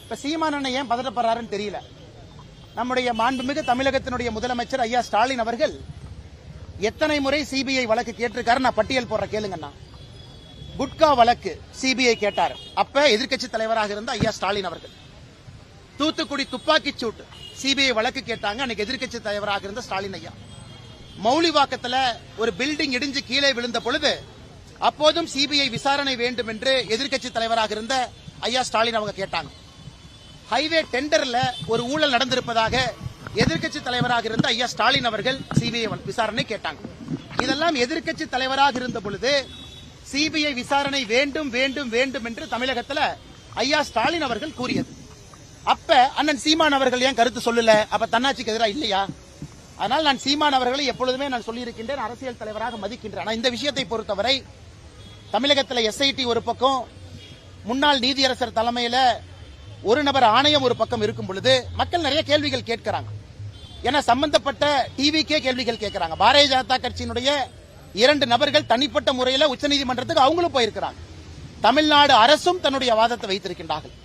இப்ப சீமானண்ணன் ஏன் பதட்டப்படுறாருன்னு தெரியல. நம்முடைய மாண்புமிகு தமிழகத்தினுடைய முதலமைச்சர் ஐயா ஸ்டாலின் அவர்கள் எத்தனை முறை சிபிஐ வழக்கு கேட்டிருக்காரு, நான் பட்டியல் போடுற கேளுங்கண்ணா. குட்கா வழக்கு சிபிஐ கேட்டார், அப்ப எதிர்க்கட்சி தலைவராக இருந்த ஐயா ஸ்டாலின் அவர்கள். தூத்துக்குடி துப்பாக்கி சூட்டு சிபிஐ வழக்கு கேட்டாங்க, அன்னைக்கு எதிர்க்கட்சி தலைவராக இருந்த ஸ்டாலின் ஐயா. மௌலிவாக்கத்துல ஒரு பில்டிங் இடிஞ்சு கீழே விழுந்த பொழுது அப்போதும் சிபிஐ விசாரணை வேண்டும் என்று எதிர்க்கட்சி தலைவராக இருந்த ஐயா ஸ்டாலின் அவங்க கேட்டாங்க. ஹைவே டெண்டர்ல ஒரு ஊழல் நடந்திருப்பதாக எதிர்க்கட்சி தலைவராக இருந்த ஐயா ஸ்டாலின் அவர்கள் சிபிஐ விசாரணை கேட்டாங்க. இதெல்லாம் எதிர்க்கட்சி தலைவராக இருந்த பொழுது சிபிஐ விசாரணை வேண்டும் வேண்டும் வேண்டும் என்று தமிழகத்தில் ஐயா ஸ்டாலின் அவர்கள் கூறியது. அப்ப அண்ணன் சீமான் அவர்கள் ஏன் கருத்து சொல்லல? அப்ப தன்னாட்சிக்கு எதிராக இல்லையா? அதனால் நான் சீமான் அவர்களை எப்பொழுதுமே நான் சொல்லியிருக்கின்றேன், அரசியல் தலைவராக மதிக்கின்றேன். ஆனால் இந்த விஷயத்தை பொறுத்தவரை தமிழகத்தில் எஸ்ஐடி ஒரு பக்கம், முன்னாள் நீதியரசர் தலைமையில் ஒரு நபர் ஆணையம் ஒரு பக்கம் இருக்கும் பொழுது மக்கள் நிறைய கேள்விகள் கேட்கிறாங்க. ஏன்னா சம்பந்தப்பட்ட டிவிக்கே கேள்விகள் கேட்கிறாங்க. பாரதிய ஜனதா கட்சியினுடைய 2 நபர்கள் தனிப்பட்ட முறையில் உச்சநீதிமன்றத்துக்கு அவங்களும் போயிருக்கிறாங்க. தமிழ்நாடு அரசும் தன்னுடைய வாதத்தை வைத்திருக்கின்றார்கள்.